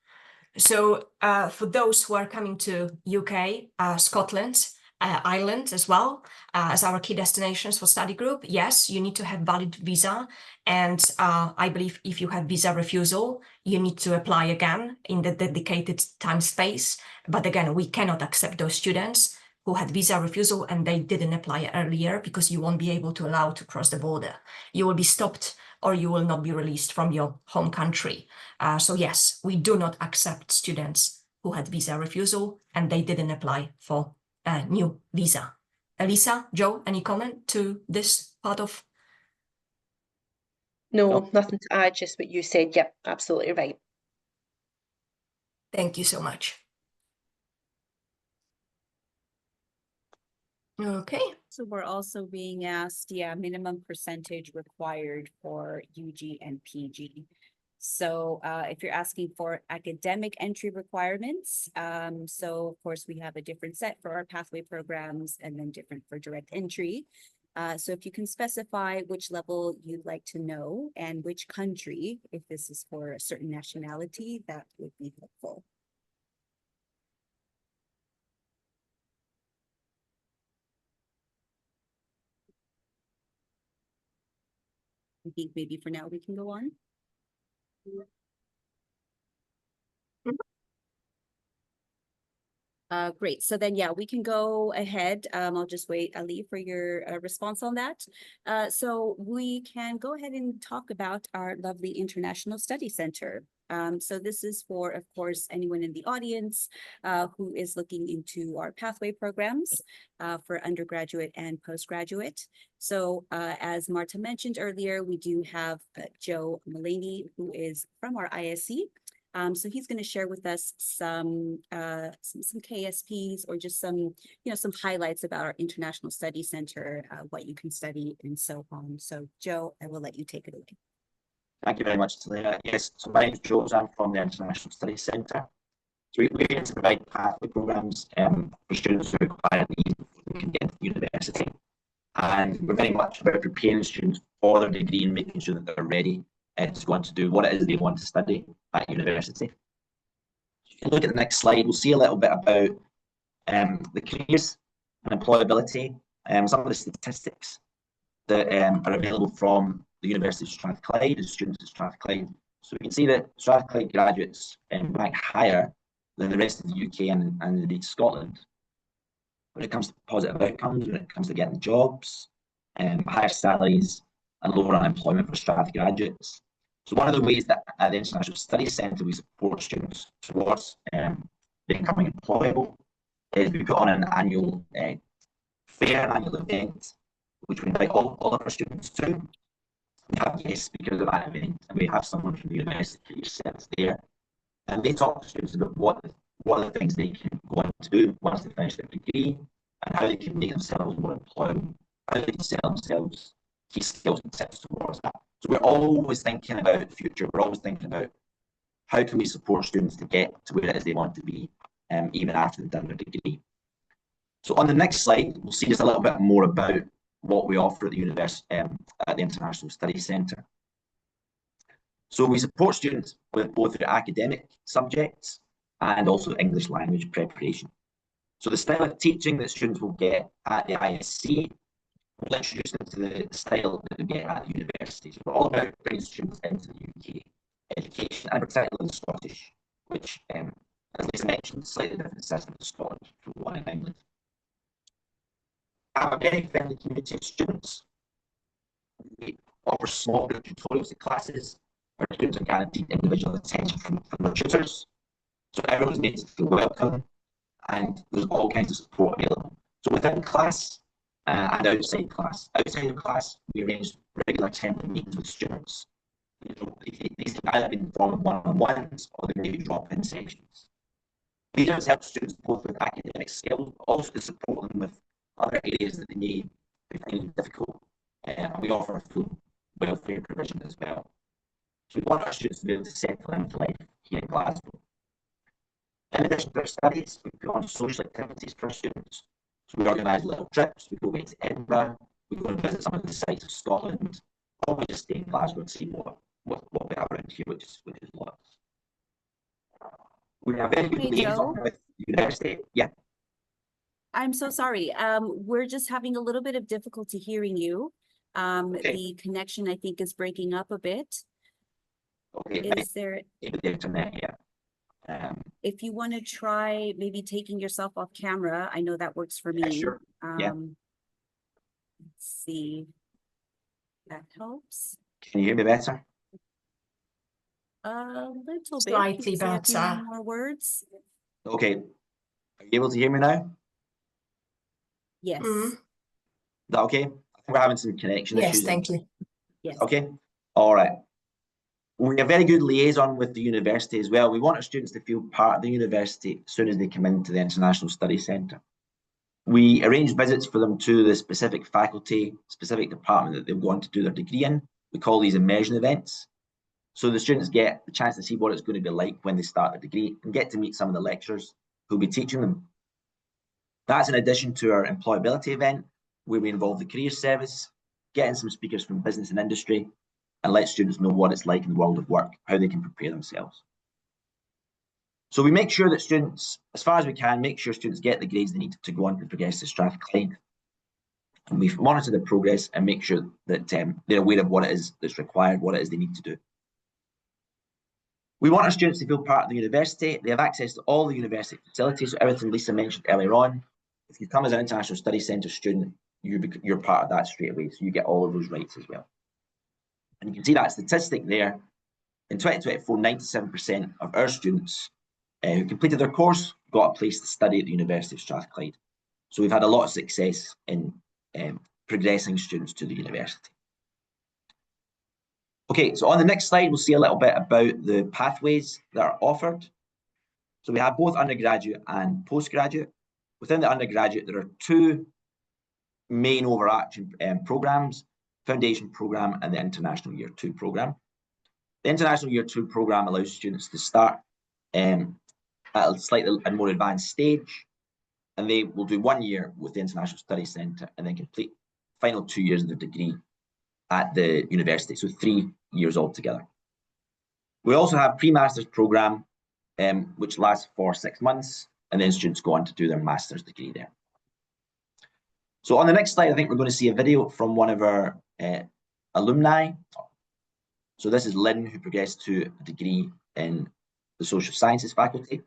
Speaker 1: So for those who are coming to UK, Scotland, Ireland as well, as our key destinations for study group, yes, you need to have valid visa. And I believe if you have visa refusal, you need to apply again in the dedicated time space. But again, we cannot accept those students who had visa refusal and they didn't apply earlier, because you won't be able to allow to cross the border. You will be stopped or you will not be released from your home country. So yes, we do not accept students who had visa refusal and they didn't apply for a new visa. Elisa, Joe, any comment to this part of?
Speaker 2: No, nothing to add, just what you said. Yep, absolutely right.
Speaker 1: Thank you so much. Okay.
Speaker 3: So we're also being asked, yeah, minimum percentage required for UG and PG. So if you're asking for academic entry requirements, so of course we have a different set for our pathway programs and then different for direct entry. So if you can specify which level you'd like to know and which country, if this is for a certain nationality, that would be helpful. I think maybe for now we can go on. Great. So then, yeah, we can go ahead. I'll just wait, Ali, for your response on that. So we can go ahead and talk about our lovely International Study Center. So this is for, of course, anyone in the audience who is looking into our pathway programs for undergraduate and postgraduate. So as Marta mentioned earlier, we do have Joe Mullaney, who is from our ISC. So he's going to share with us some KSPs or just some highlights about our International Study Center, what you can study and so on. So Joe, I will let you take it away.
Speaker 4: Thank you very much, Talia. Yes, so my name is Joe. I'm from the International Study Centre. So we aim to provide pathway programmes for students who require these before they can get into university. And we're very much about preparing students for their degree and making sure that they're ready to go on to do what it is they want to study at university. If you can look at the next slide, we'll see a little bit about the careers and employability, some of the statistics that are available from the University of Strathclyde, the students at Strathclyde. So we can see that Strathclyde graduates rank higher than the rest of the UK and indeed Scotland when it comes to positive outcomes, when it comes to getting jobs, higher salaries and lower unemployment for Strath graduates. So one of the ways that at the International Study Centre we support students towards becoming employable is we put on an annual fair, an annual event, which we invite all of our students to. We have guest speakers at that event, and we have someone from the university yourselves there, and they talk to students about what are the things they can go on to do once they finish their degree, and how they can make themselves more employable, how they can sell themselves, key skills and tips towards that. So we're always thinking about the future. We're always thinking about how can we support students to get to where it is they want to be, even after they've done their degree. So on the next slide, we'll see just a little bit more about what we offer at the university, at the International Study Centre. So we support students with both their academic subjects and also English language preparation. So the style of teaching that students will get at the ISC will introduce them to the style that they get at the university. So we're all about bringing students into the UK education, and particularly the Scottish, which, as Lisa mentioned, slightly different system to Scotland from one in England. I have a very friendly community of students. We offer small group tutorials to classes where students are guaranteed individual attention from their tutors. So everyone's made to feel welcome, and there's all kinds of support available. So within class and outside class. Outside of class, we arrange regular temporary meetings with students. These can either be in the form of one-on-ones or they may be drop-in sessions. These help students both with academic skills, but also to support them with other areas that they may be finding difficult. And we offer a full welfare provision as well. So we want our students to be able to settle into life here in Glasgow. In addition to their studies, we put on social activities for our students. So we organise little trips, we go away to Edinburgh, we go and visit some of the sites of Scotland, or we just stay in Glasgow and see what we have around here, which is lots. We have very good liaison with the university. Yeah.
Speaker 3: I'm so sorry. We're just having a little bit of difficulty hearing you.
Speaker 4: Okay.
Speaker 3: The connection, I think, is breaking up a bit.
Speaker 4: Okay.
Speaker 3: Is there?
Speaker 4: The internet, yeah.
Speaker 3: If you want to try maybe taking yourself off camera, I know that works for me.
Speaker 4: Yeah, sure. Yeah.
Speaker 3: Let's see. That helps.
Speaker 4: Can you hear me better?
Speaker 3: A little
Speaker 1: Slightly
Speaker 3: bit. Can you say a few
Speaker 1: better.
Speaker 3: more words.
Speaker 4: Okay. Are you able to hear me now? Is
Speaker 3: Yes.
Speaker 4: that okay? I think we're having some connection issues.
Speaker 1: Yes, thank you.
Speaker 3: Yes.
Speaker 4: Okay. All right. We have very good liaison with the university as well. We want our students to feel part of the university as soon as they come into the International Study Centre. We arrange visits for them to the specific faculty, specific department that they'll go on to do their degree in. We call these immersion events. So the students get the chance to see what it's going to be like when they start their degree and get to meet some of the lecturers who'll be teaching them. That's in addition to our employability event, where we involve the career service, getting some speakers from business and industry, and let students know what it's like in the world of work, how they can prepare themselves. So we make sure that students, as far as we can, make sure students get the grades they need to go on to progress to Strathclyde. And we monitor the progress and make sure that they're aware of what it is that's required, what it is they need to do. We want our students to feel part of the university. They have access to all the university facilities, so everything Lisa mentioned earlier on. If you come as an International Studies Centre student, you're part of that straight away, so you get all of those rights as well. And you can see that statistic there. In 2024, 97% of our students who completed their course got a place to study at the University of Strathclyde. So we've had a lot of success in progressing students to the university. Okay, so on the next slide, we'll see a little bit about the pathways that are offered. So we have both undergraduate and postgraduate. Within the undergraduate, there are two main overarching programs, Foundation Programme and the International Year 2 Programme. The International Year 2 Programme allows students to start at a slightly more advanced stage, and they will do 1 year with the International Studies Centre and then complete final 2 years of their degree at the university, so 3 years altogether. We also have pre-master's programme, which lasts for 6 months, and then students go on to do their master's degree there. So on the next slide, I think we're going to see a video from one of our alumni. So this is Lynn, who progressed to a degree in the Social Sciences faculty.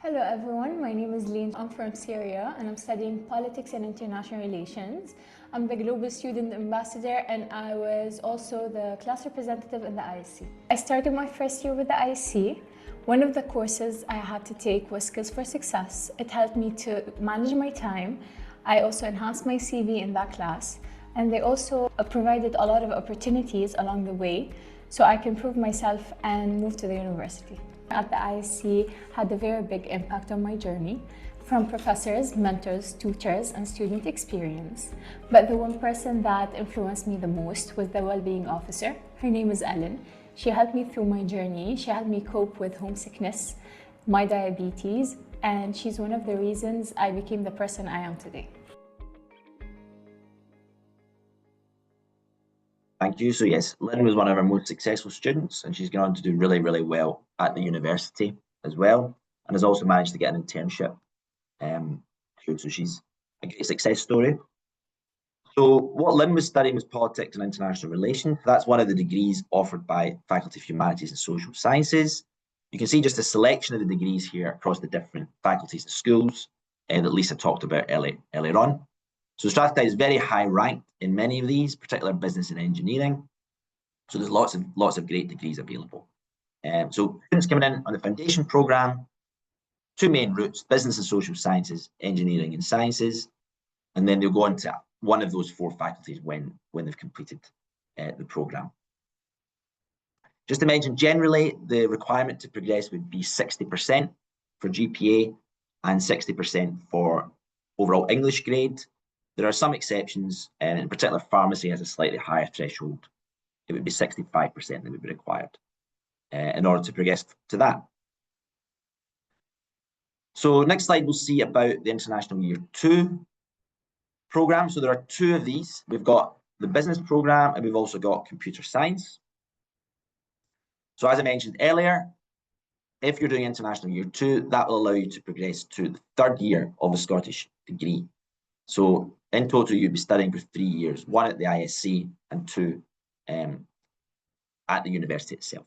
Speaker 8: Hello everyone, my name is Lynn. I'm from Syria and I'm studying Politics and International Relations. I'm the Global Student Ambassador and I was also the class representative in the ISC. I started my first year with the ISC. One of the courses I had to take was Skills for Success. It helped me to manage my time. I also enhanced my CV in that class, and they also provided a lot of opportunities along the way so I can prove myself and move to the university. At the ISC had a very big impact on my journey, from professors, mentors, tutors, and student experience. But the one person that influenced me the most was the well-being officer. Her name is Ellen. She helped me through my journey. She helped me cope with homesickness, my diabetes, and she's one of the reasons I became the person I am today.
Speaker 4: Thank you. So yes, Lynn was one of our most successful students, and she's gone on to do really, really well at the university as well, and has also managed to get an internship. So she's a great success story. So what Lynn was studying was Politics and International Relations. That's one of the degrees offered by Faculty of Humanities and Social Sciences. You can see just a selection of the degrees here across the different faculties and schools that Lisa talked about earlier on. So Strathclyde is very high ranked in many of these, particularly business and engineering. So there's lots of great degrees available. So students coming in on the foundation programme, two main routes: business and social sciences, engineering and sciences, and then they'll go on to one of those four faculties when they've completed the programme. Just to mention, generally the requirement to progress would be 60% for GPA and 60% for overall English grade. There are some exceptions, and in particular pharmacy has a slightly higher threshold. It would be 65% that would be required in order to progress to that. So next slide, we'll see about the International Year 2 programme. So there are two of these. We've got the business programme and we've also got computer science. So as I mentioned earlier, if you're doing International Year 2, that will allow you to progress to the third year of a Scottish degree. So in total, you'll be studying for 3 years, one at the ISC and two at the university itself.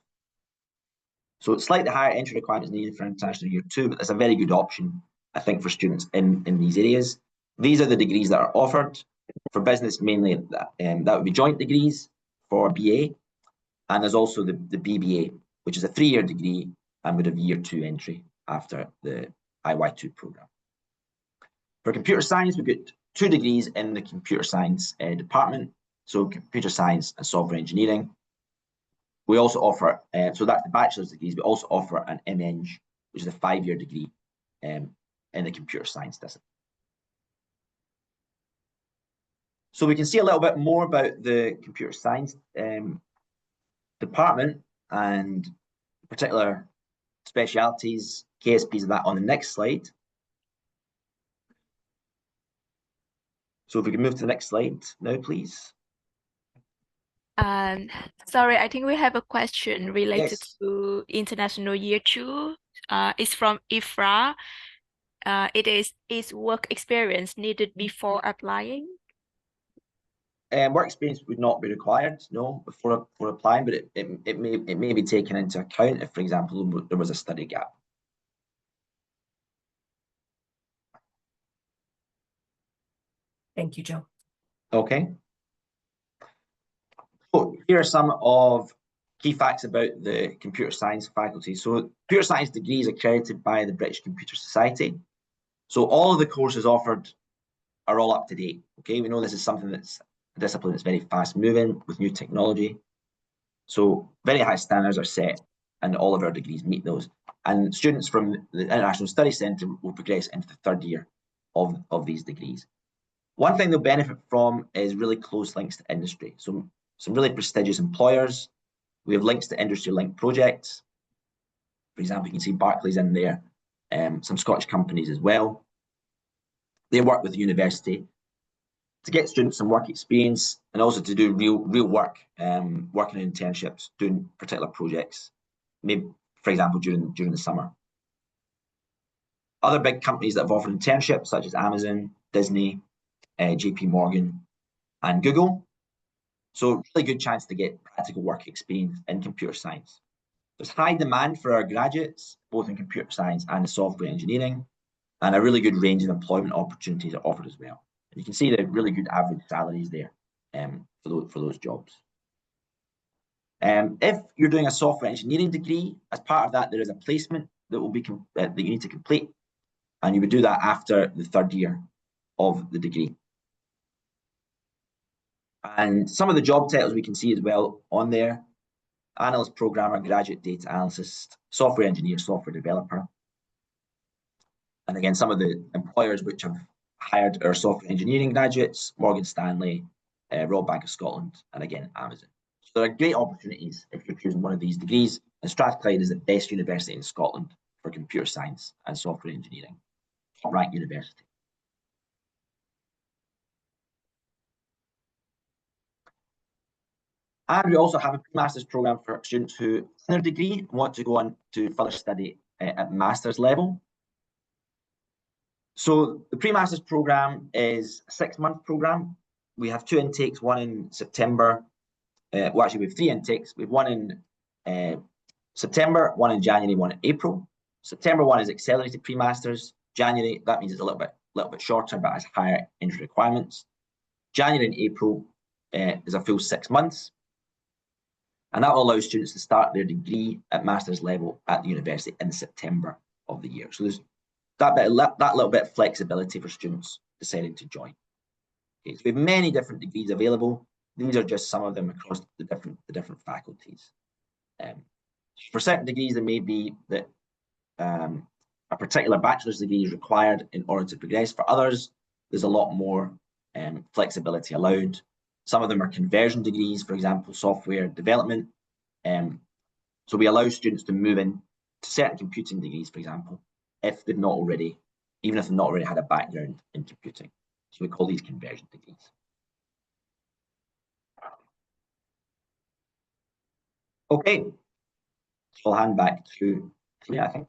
Speaker 4: So slightly higher entry requirements needed for International Year 2, but that's a very good option, I think, for students in these areas. These are the degrees that are offered. For business, mainly, that would be joint degrees for BA. And there's also the BBA, which is a 3-year degree and would have Year 2 entry after the IY2 programme. For computer science, we've got 2 degrees in the computer science department, so computer science and software engineering. We also offer, so that's the bachelor's degrees, we also offer an MEng, which is a 5-year degree in the computer science discipline. So we can see a little bit more about the computer science department and particular specialities, KSPs of that on the next slide. So if we can move to the next slide now, please.
Speaker 6: Sorry, I think we have a question related
Speaker 4: Yes.
Speaker 6: to International Year 2. It's from Ifra. Is work experience needed before applying?
Speaker 4: Work experience would not be required, no, before applying, but it may be taken into account if, for example, there was a study gap.
Speaker 1: Thank you, Joe.
Speaker 4: Okay. So here are some of key facts about the computer science faculty. So computer science degree is accredited by the British Computer Society. So all of the courses offered are all up to date. Okay, we know this is something that's a discipline that's very fast moving with new technology. So very high standards are set and all of our degrees meet those. And students from the International Study Centre will progress into the third year of these degrees. One thing they'll benefit from is really close links to industry. So some really prestigious employers. We have links to industry-linked projects. For example, you can see Barclays in there, some Scottish companies as well. They work with the university to get students some work experience and also to do real work, working in internships, doing particular projects, maybe, for example, during the summer. Other big companies that have offered internships, such as Amazon, Disney, JP Morgan, and Google. So really good chance to get practical work experience in computer science. There's high demand for our graduates, both in computer science and software engineering, and a really good range of employment opportunities are offered as well. And you can see the really good average salaries there for those jobs. If you're doing a software engineering degree, as part of that, there is a placement that will be that you need to complete, and you would do that after the third year of the degree. And some of the job titles we can see as well on there: analyst, programmer, graduate data analyst, software engineer, software developer. And again, some of the employers which have hired our software engineering graduates: Morgan Stanley, Royal Bank of Scotland, and again, Amazon. So there are great opportunities if you're choosing one of these degrees, and Strathclyde is the best university in Scotland for computer science and software engineering, top-ranked university. And we also have a pre-master's program for students who in their degree want to go on to further study at master's level. So the pre-master's program is a 6-month program. We have 2 intakes, one in September. Well, actually, we have 3 intakes. We have one in September, one in January, one in April. September one is accelerated pre-masters. January, that means it's a little bit shorter, but has higher entry requirements. January and April is a full 6 months. And that will allow students to start their degree at master's level at the university in September of the year. So there's that little bit of flexibility for students deciding to join. Okay, so we have many different degrees available. These are just some of them across the different faculties. For certain degrees, there may be that a particular bachelor's degree is required in order to progress. For others, there's a lot more flexibility allowed. Some of them are conversion degrees, for example, software development. So we allow students to move in to certain computing degrees, for example, if they've not already, even if they've not already had a background in computing. So we call these conversion degrees. Okay, so I'll hand back to Leah, I think.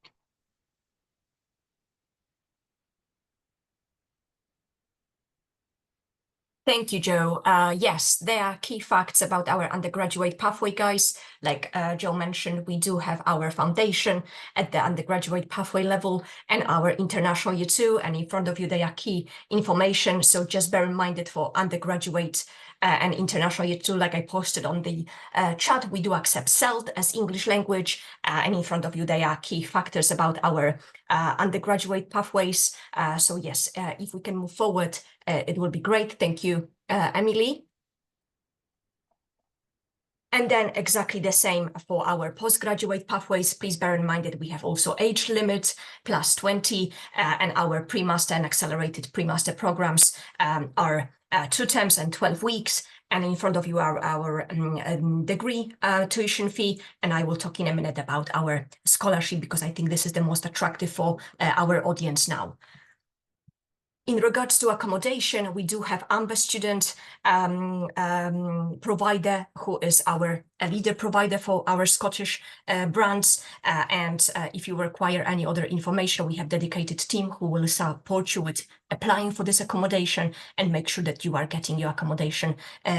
Speaker 1: Thank you, Joe. Yes, there are key facts about our undergraduate pathway, guys. Like Joe mentioned, we do have our foundation at the undergraduate pathway level and our international year 2, and in front of you, there are key information. So just bear in mind that for undergraduate and international year 2, like I posted on the chat, we do accept CELT as English language, and in front of you, there are key factors about our undergraduate pathways. So yes, if we can move forward, it will be great. Thank you, Emily. And then exactly the same for our postgraduate pathways. Please bear in mind that we have also age limit plus 20, and our pre-master and accelerated pre-master programs are 2 terms and 12 weeks. And in front of you are our degree tuition fee. And I will talk in a minute about our scholarship, because I think this is the most attractive for our audience now. In regards to accommodation, we do have AMBA student provider, who is our leader provider for our Scottish brands. And if you require any other information, we have dedicated team who will support you with applying for this accommodation and make sure that you are getting your accommodation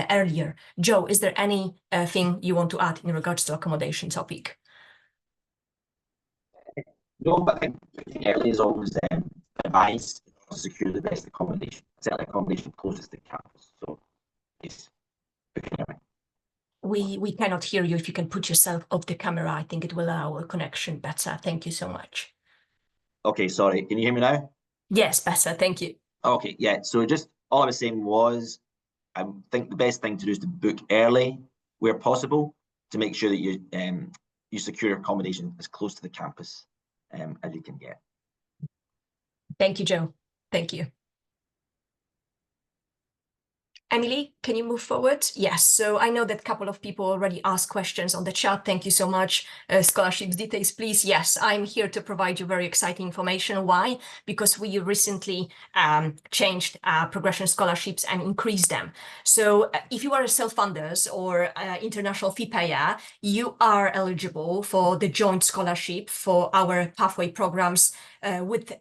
Speaker 1: earlier. Joe, is there anything you want to add in regards to accommodation topic?
Speaker 4: No, but I think booking early is always advised to secure the best accommodation, certainly accommodation closest to campus. So yes, booking early.
Speaker 1: We cannot hear you. If you can put yourself off the camera, I think it will allow a connection better. Thank you so much.
Speaker 4: Okay, sorry. Can you hear me now?
Speaker 1: Yes, better. Thank you.
Speaker 4: Okay, yeah. So just all I was saying was, I think the best thing to do is to book early where possible to make sure that you secure accommodation as close to the campus as you can get.
Speaker 1: Thank you, Joe. Thank you. Emily, can you move forward? Yes, so I know that a couple of people already asked questions on the chat. Thank you so much. Scholarships details, please. Yes, I'm here to provide you very exciting information. Why? Because we recently changed progression scholarships and increased them. So if you are a self-funders or international fee payer, you are eligible for the joint scholarship for our pathway programs with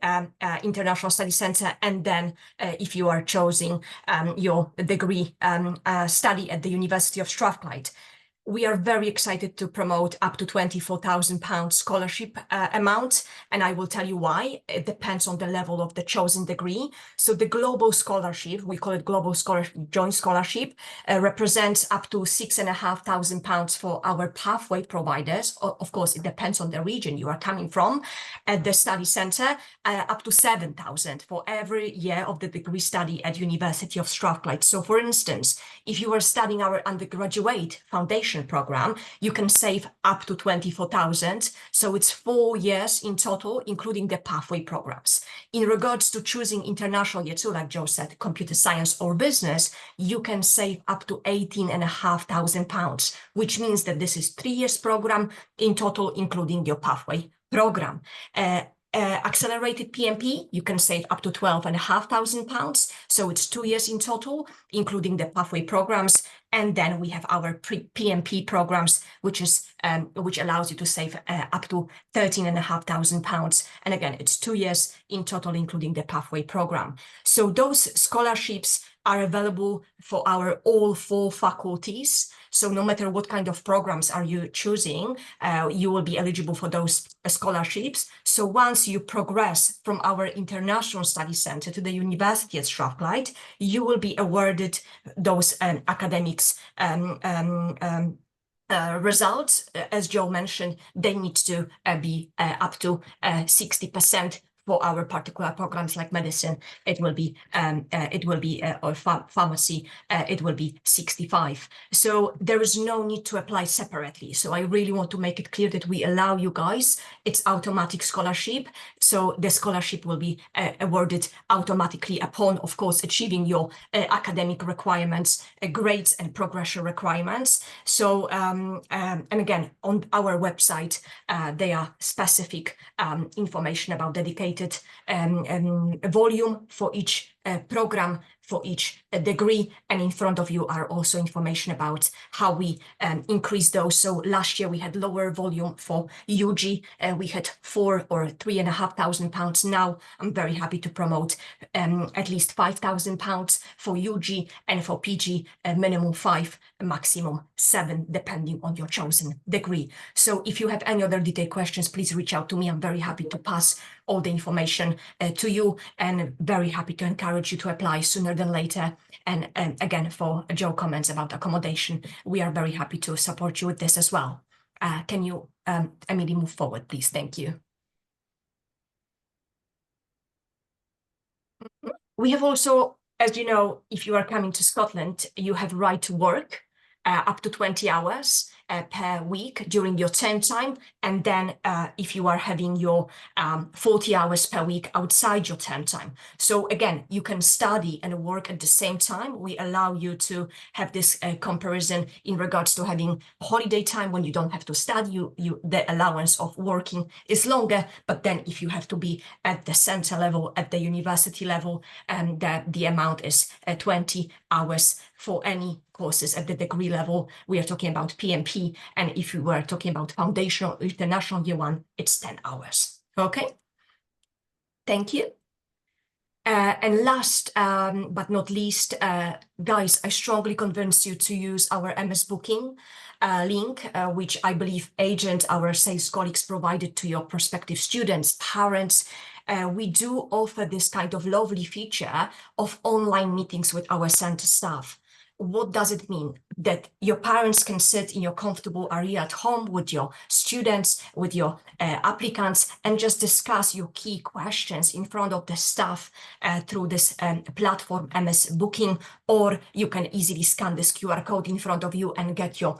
Speaker 1: International Study Centre, and then if you are choosing your degree study at the University of Strathclyde. We are very excited to promote up to £24,000 scholarship amount, and I will tell you why. It depends on the level of the chosen degree. So the global scholarship, we call it global scholarship, joint scholarship, represents up to £6,500 for our pathway providers. Of course, it depends on the region you are coming from. At the study centre, up to £7,000 for every year of the degree study at University of Strathclyde. So for instance, if you are studying our undergraduate foundation program, you can save up to 24,000. So it's 4 years in total, including the pathway programs. In regards to choosing international year two, like Joe said, computer science or business, you can save up to £18,500, which means that this is 3 years program in total, including your pathway program. Accelerated PMP, you can save up to £12,500. So it's 2 years in total, including the pathway programs. And then we have our PMP programs, which allows you to save up to £13,500. And again, it's 2 years in total, including the pathway program. So those scholarships are available for our all 4 faculties. So no matter what kind of programs are you choosing, you will be eligible for those scholarships. So once you progress from our International Study Centre to the University at Strathclyde, you will be awarded those academics results. As Joe mentioned, they need to be up to 60%. For our particular programs like medicine, it will be or pharmacy, it will be 65. So there is no need to apply separately. So I really want to make it clear that we allow you guys, it's automatic scholarship. So the scholarship will be awarded automatically upon, of course, achieving your academic requirements, grades and progression requirements. So, and again, on our website, there are specific information about dedicated volume for each program, for each degree, and in front of you are also information about how we increase those. So last year we had lower volume for UG, we had £4,000 or £3,500. Now I'm very happy to promote at least £5,000 for UG, and for PG minimum 5, maximum 7, depending on your chosen degree. So if you have any other detailed questions, please reach out to me. I'm very happy to pass all the information to you, and very happy to encourage you to apply sooner than later. And again, for Joe comments about accommodation, we are very happy to support you with this as well. Can you, Emily, move forward, please? Thank you. We have also, as you know, if you are coming to Scotland, you have right to work up to 20 hours per week during your term time. And then if you are having your 40 hours per week outside your term time. So again, you can study and work at the same time. We allow you to have this comparison in regards to having holiday time when you don't have to study. The allowance of working is longer, but then if you have to be at the center level, at the university level, the amount is 20 hours for any courses at the degree level. We are talking about PMP, and if you were talking about foundational international year one, it's 10 hours. Okay, thank you. And last but not least, guys, I strongly convince you to use our MS Booking link, which I believe Agent, our sales colleagues, provided to your prospective students, parents. We do offer this kind of lovely feature of online meetings with our center staff. What does it mean? That your parents can sit in your comfortable area at home with your students, with your applicants, and just discuss your key questions in front of the staff through this platform, MS Booking, or you can easily scan this QR code in front of you and get your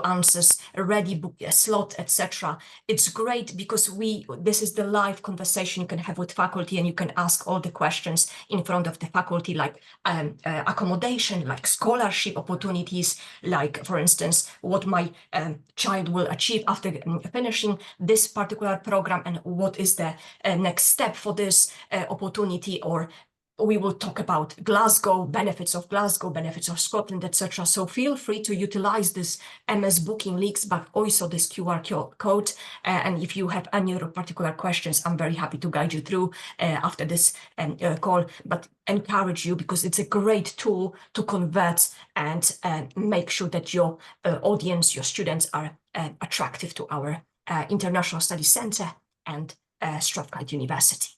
Speaker 1: answers ready, book a slot, etc. It's great because this is the live conversation you can have with faculty, and you can ask all the questions in front of the faculty, like accommodation, like scholarship opportunities, like, for instance, what my child will achieve after finishing this particular program, and what is the next step for this opportunity, or we will talk about Glasgow, benefits of Scotland, etc. So feel free to utilize this MS Booking links, but also this QR code. And if you have any other particular questions, I'm very happy to guide you through after this call, but encourage you because it's a great tool to convert and make sure that your audience, your students are attractive to our International Studies Centre and Strathclyde University.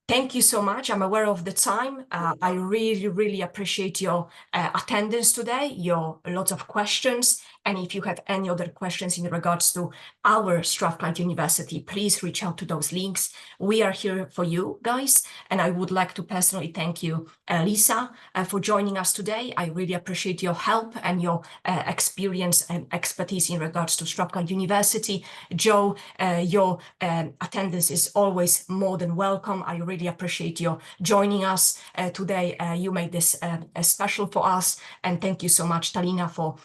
Speaker 1: Thank you so much. I'm aware of the time. I really, really appreciate your attendance today, your lots of questions. And if you have any other questions in regards to our Strathclyde University, please reach out to those links. We are here for you guys. And I would like to personally thank you, Lisa, for joining us today. I really appreciate your help and your experience and expertise in regards to Strathclyde University. Joe, your attendance is always more than welcome. I really appreciate your joining us today. You made this special for us. And thank you so much, Talina, for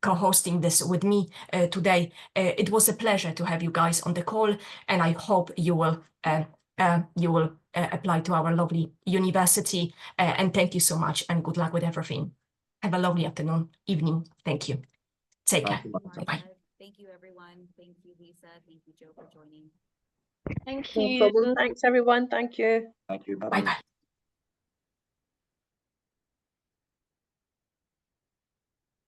Speaker 1: co-hosting this with me today. It was a pleasure to have you guys on the call, and I hope you will apply to our lovely university. And thank you so much, and good luck with everything. Have a lovely afternoon, evening. Thank you. Take care. Bye-bye.
Speaker 3: Thank you, everyone. Thank you, Lisa. Thank you, Joe, for joining.
Speaker 6: Thank
Speaker 2: No
Speaker 6: you.
Speaker 2: problem. Thanks, everyone. Thank you.
Speaker 4: Thank you.
Speaker 1: Bye-bye.